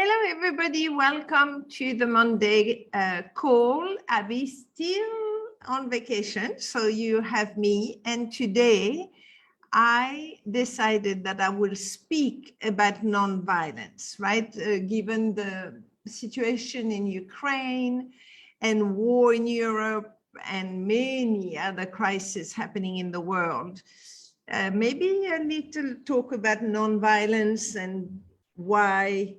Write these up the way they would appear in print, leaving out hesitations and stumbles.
Hello, everybody. Welcome to the Monday call. Abby's still on vacation, so you have me. And today I decided that I will speak about nonviolence, right? Given the situation in Ukraine and war in Europe and many other crises happening in the world. Maybe a little talk about nonviolence and why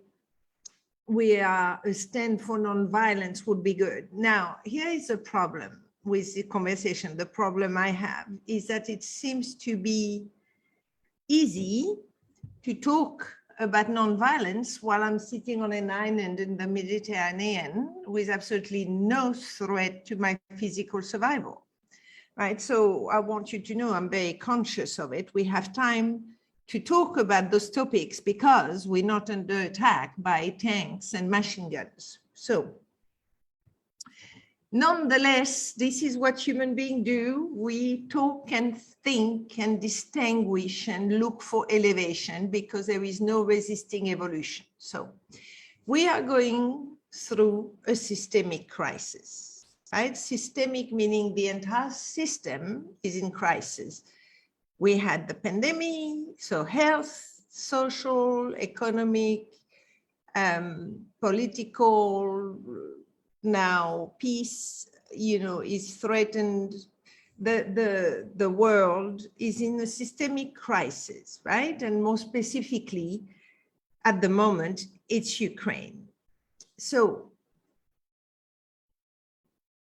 we stand for nonviolence would be good. Now, here is a problem with the conversation. The problem I have is that it seems to be easy to talk about nonviolence while I'm sitting on an island in the Mediterranean with absolutely no threat to my physical survival, right? So I want you to know I'm very conscious of it. We have time to talk about those topics because we're not under attack by tanks and machine guns. So nonetheless, this is what human beings do. We talk and think and distinguish and look for elevation because there is no resisting evolution. So we are going through a systemic crisis, right? Systemic meaning the entire system is in crisis. We had the pandemic, so health, social, economic, political, now peace, is threatened. The world is in a systemic crisis, right? And more specifically, at the moment, it's Ukraine. So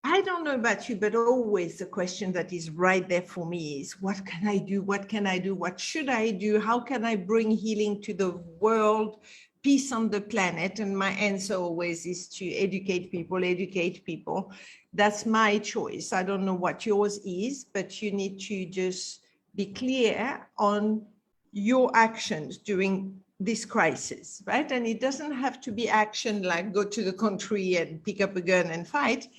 I don't know about you, but always the question that is right there for me is, what can I do? What can I do? What should I do? How can I bring healing to the world, peace on the planet? And my answer always is to educate people, educate people. That's my choice. I don't know what yours is, but you need to just be clear on your actions during this crisis, right? And it doesn't have to be action like go to the country and pick up a gun and fight.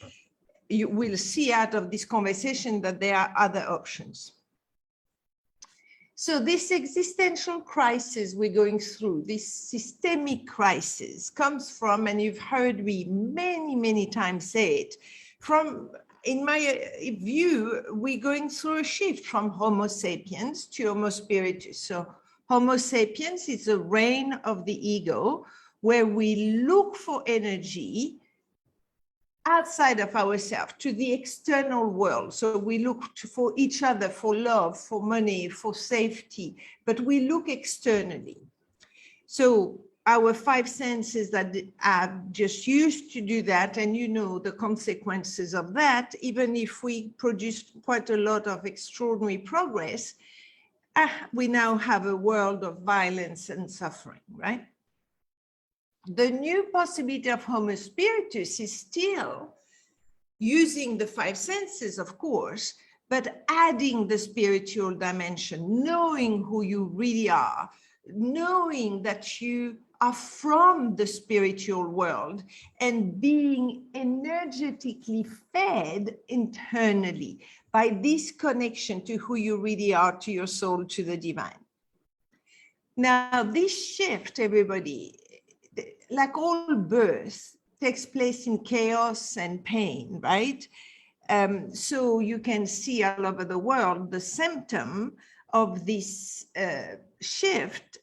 You will see out of this conversation that there are other options. So this existential crisis we're going through, this systemic crisis comes from, and you've heard me many, many times say it, from, in my view, we're going through a shift from Homo sapiens to Homo spiritus. So Homo sapiens is the reign of the ego, where we look for energy outside of ourselves, to the external world. So we look for each other, for love, for money, for safety, but we look externally. So our five senses that are just used to do that, and you know the consequences of that, even if we produce quite a lot of extraordinary progress, we now have a world of violence and suffering, right? The new possibility of Homo spiritus is still using the five senses, of course, but adding the spiritual dimension, knowing who you really are, knowing that you are from the spiritual world and being energetically fed internally by this connection to who you really are, to your soul, to the divine. Now, this shift, everybody, like all birth, takes place in chaos and pain, right? So you can see all over the world the symptom of this shift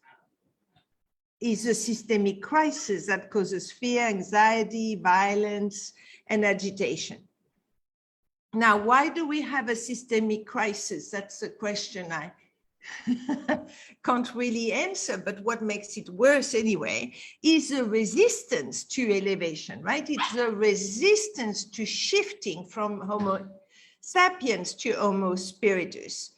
is a systemic crisis that causes fear, anxiety, violence, and agitation. Now, why do we have a systemic crisis? That's a question I can't really answer, but what makes it worse anyway is a resistance to elevation, right? It's a resistance to shifting from Homo sapiens to Homo spiritus.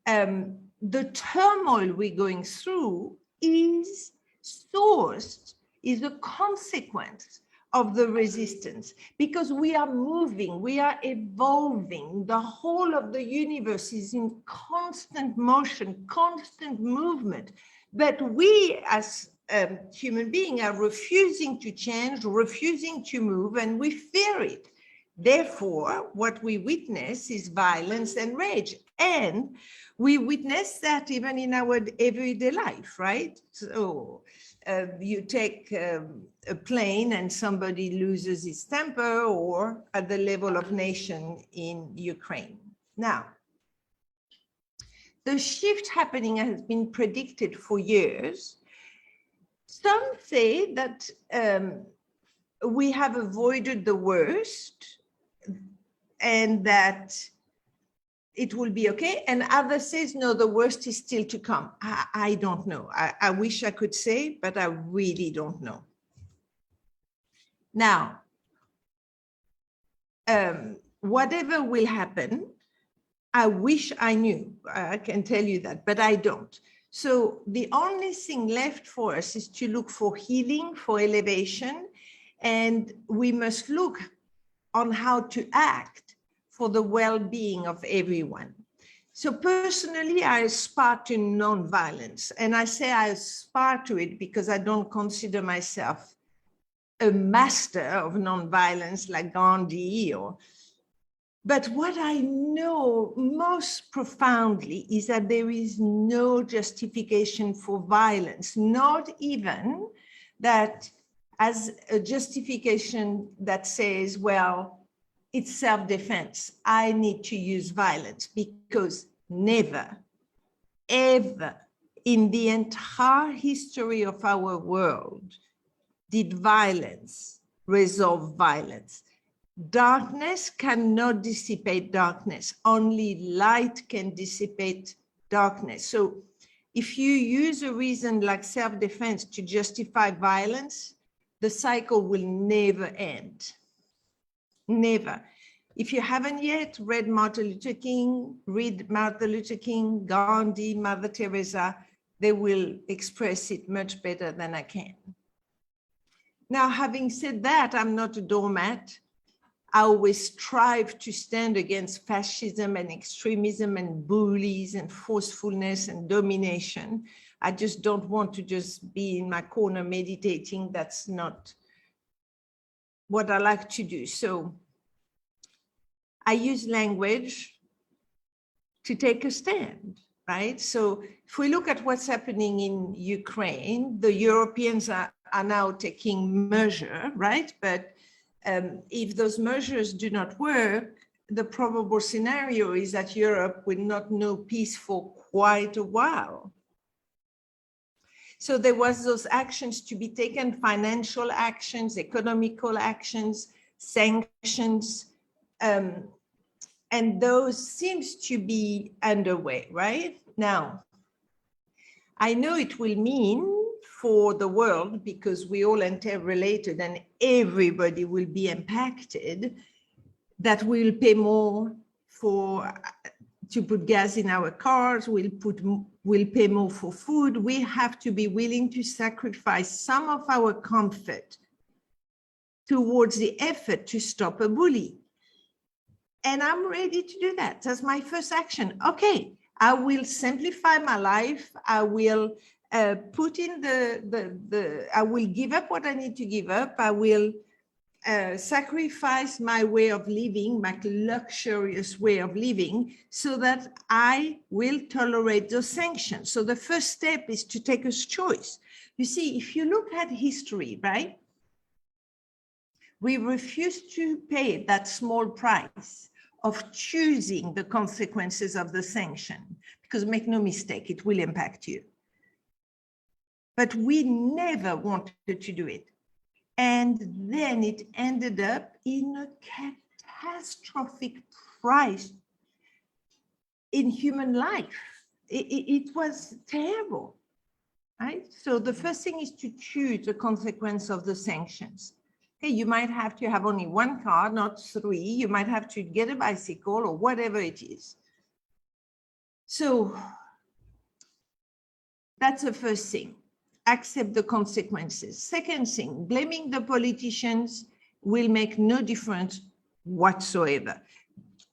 The turmoil we're going through is sourced, is a consequence of the resistance, because we are moving, we are evolving. The whole of the universe is in constant motion, constant movement. But we as human beings are refusing to change, refusing to move, and we fear it. Therefore, what we witness is violence and rage. And we witness that even in our everyday life, right? So you take a plane and somebody loses his temper, or at the level of nation in Ukraine. Now, the shift happening has been predicted for years. Some say that we have avoided the worst and that it will be okay. And others says, no, the worst is still to come. I don't know. I wish I could say, but I really don't know. Now, whatever will happen, I wish I knew. I can tell you that, but I don't. So the only thing left for us is to look for healing, for elevation, and we must look on how to act for the well-being of everyone. So personally, I aspire to nonviolence. And I say I aspire to it because I don't consider myself a master of nonviolence like Gandhi. But what I know most profoundly is that there is no justification for violence, not even that as a justification that says, well, it's self-defense. I need to use violence, because never, ever in the entire history of our world did violence resolve violence. Darkness cannot dissipate darkness. Only light can dissipate darkness. So if you use a reason like self-defense to justify violence, the cycle will never end. Never. If you haven't yet read Martin Luther King, read Martin Luther King, Gandhi, Mother Teresa, they will express it much better than I can. Now, having said that, I'm not a doormat. I always strive to stand against fascism and extremism and bullies and forcefulness and domination. I just don't want to just be in my corner meditating. That's not what I like to do. So I use language to take a stand, right? So if we look at what's happening in Ukraine, the Europeans are now taking measure, right? But if those measures do not work, the probable scenario is that Europe will not know peace for quite a while. So there was those actions to be taken, financial actions, economical actions, sanctions, and those seems to be underway, right? Now, I know it will mean for the world, because we all interrelated and everybody will be impacted, that we'll pay more to put gas in our cars, we'll pay more for food. We have to be willing to sacrifice some of our comfort towards the effort to stop a bully. And I'm ready to do that. That's my first action. Okay, I will simplify my life. I will put in I will give up what I need to give up. I will sacrifice my way of living, my luxurious way of living, so that I will tolerate those sanctions. So the first step is to take a choice. You see, if you look at history, right? We refuse to pay that small price of choosing the consequences of the sanction, because make no mistake, it will impact you. But we never wanted to do it. And then it ended up in a catastrophic price in human life. It was terrible, right? So the first thing is to choose the consequence of the sanctions. Okay, you might have to have only one car, not three. You might have to get a bicycle or whatever it is. So that's the first thing. Accept the consequences. Second thing, blaming the politicians will make no difference whatsoever.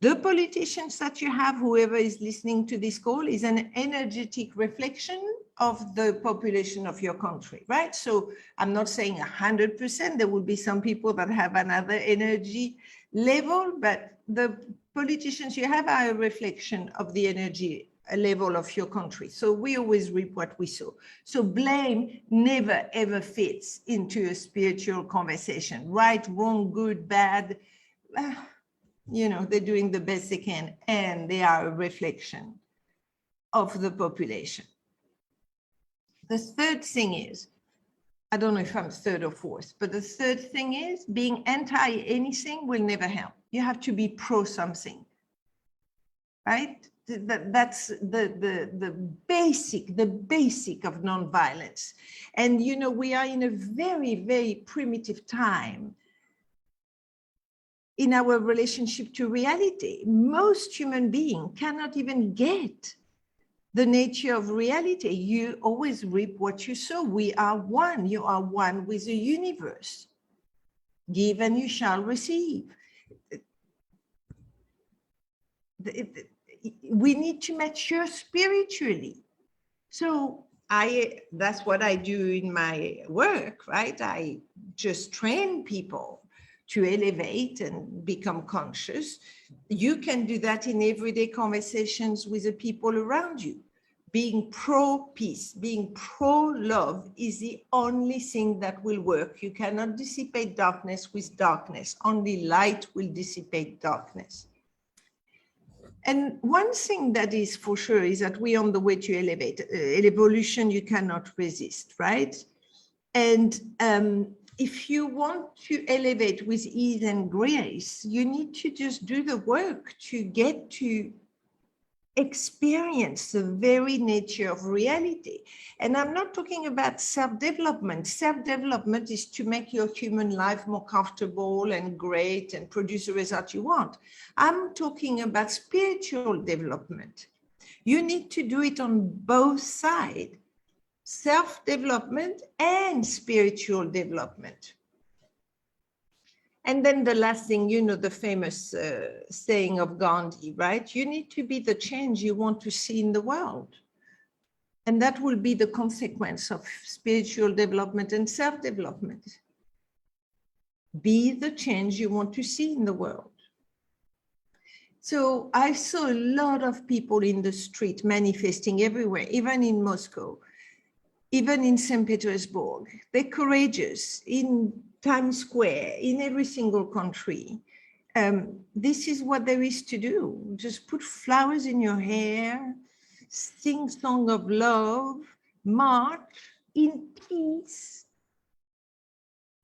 The politicians that you have, whoever is listening to this call, is an energetic reflection of the population of your country, right? So I'm not saying 100%, there will be some people that have another energy level, but the politicians, you have a reflection of the energy level of your country. So we always reap what we sow. So blame never, ever fits into a spiritual conversation. Right, wrong, good, bad. You know, they're doing the best they can, and they are a reflection of the population. The third thing is, I don't know if I'm third or fourth, but the third thing is being anti anything will never help. You have to be pro something, right? That's the basic of nonviolence. And, you know, we are in a very, very primitive time in our relationship to reality. Most human beings cannot even get the nature of reality. You always reap what you sow. We are one. You are one with the universe. Give and you shall receive. We need to mature spiritually. So that's what I do in my work, right? I just train people to elevate and become conscious. You can do that in everyday conversations with the people around you. Being pro-peace, being pro-love is the only thing that will work. You cannot dissipate darkness with darkness. Only light will dissipate darkness. And one thing that is for sure is that we're on the way to elevate. Evolution you cannot resist, right? And if you want to elevate with ease and grace, you need to just do the work to get to experience the very nature of reality. And I'm not talking about self-development. Self-development is to make your human life more comfortable and great and produce the result you want. I'm talking about spiritual development. You need to do it on both sides, self-development and spiritual development. And then the last thing, you know, the famous saying of Gandhi, right? You need to be the change you want to see in the world. And that will be the consequence of spiritual development and self-development. Be the change you want to see in the world. So I saw a lot of people in the street manifesting everywhere, even in Moscow, even in St. Petersburg. They're courageous in Times Square, in every single country. This is what there is to do. Just put flowers in your hair, sing song of love, march in peace.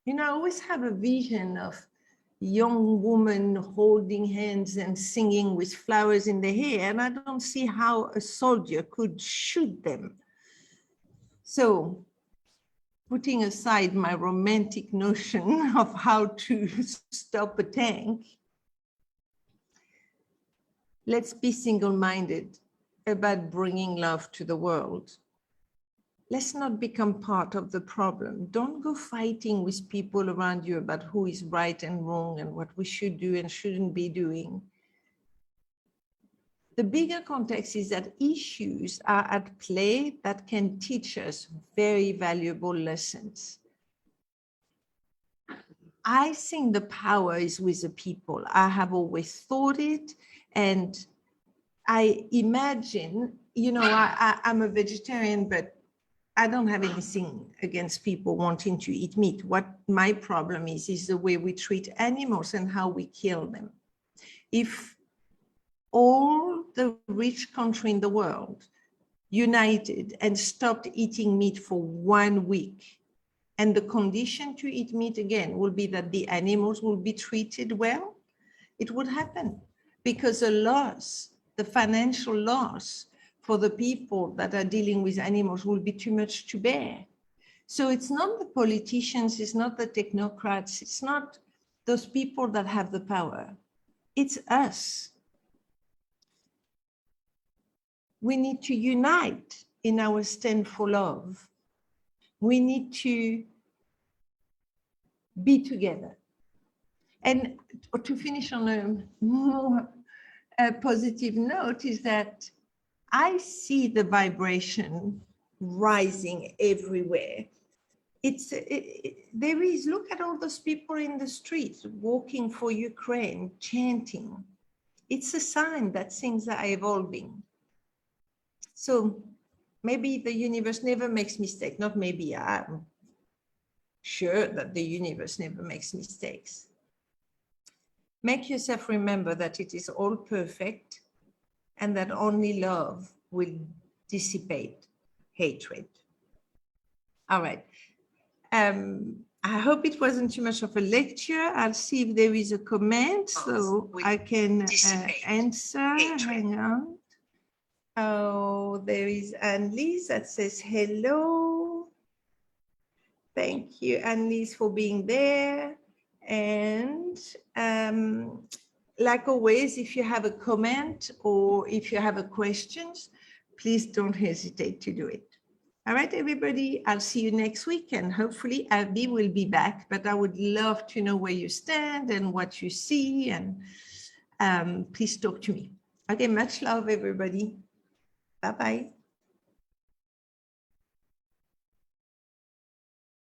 You know, I always have a vision of young women holding hands and singing with flowers in their hair, and I don't see how a soldier could shoot them. So, putting aside my romantic notion of how to stop a tank, let's be single-minded about bringing love to the world. Let's not become part of the problem. Don't go fighting with people around you about who is right and wrong and what we should do and shouldn't be doing. The bigger context is that issues are at play that can teach us very valuable lessons. I think the power is with the people. I have always thought it, and I imagine, you know, I'm a vegetarian, but I don't have anything against people wanting to eat meat. What my problem is the way we treat animals and how we kill them. If all the rich countries in the world united and stopped eating meat for 1 week, and the condition to eat meat again will be that the animals will be treated well, it would happen, because the loss, the financial loss for the people that are dealing with animals will be too much to bear. So it's not the politicians, it's not the technocrats, it's not those people that have the power. It's us. We need to unite in our stand for love. We need to be together. And to finish on a more positive note is that I see the vibration rising everywhere. There is, look at all those people in the streets walking for Ukraine, chanting. it's a sign that things are evolving. So maybe the universe never makes mistakes. Not maybe, I'm sure that the universe never makes mistakes. Make yourself remember that it is all perfect and that only love will dissipate hatred. All right. I hope it wasn't too much of a lecture. I'll see if there is a comment so I can answer. Hatred. Hang on. Oh, there is Annelise that says hello. Thank you, Annelise, for being there. And like always, if you have a comment or if you have a questions, please don't hesitate to do it. All right, everybody, I'll see you next week and hopefully Abby will be back, but I would love to know where you stand and what you see, and please talk to me. Okay, much love, everybody. Bye-bye.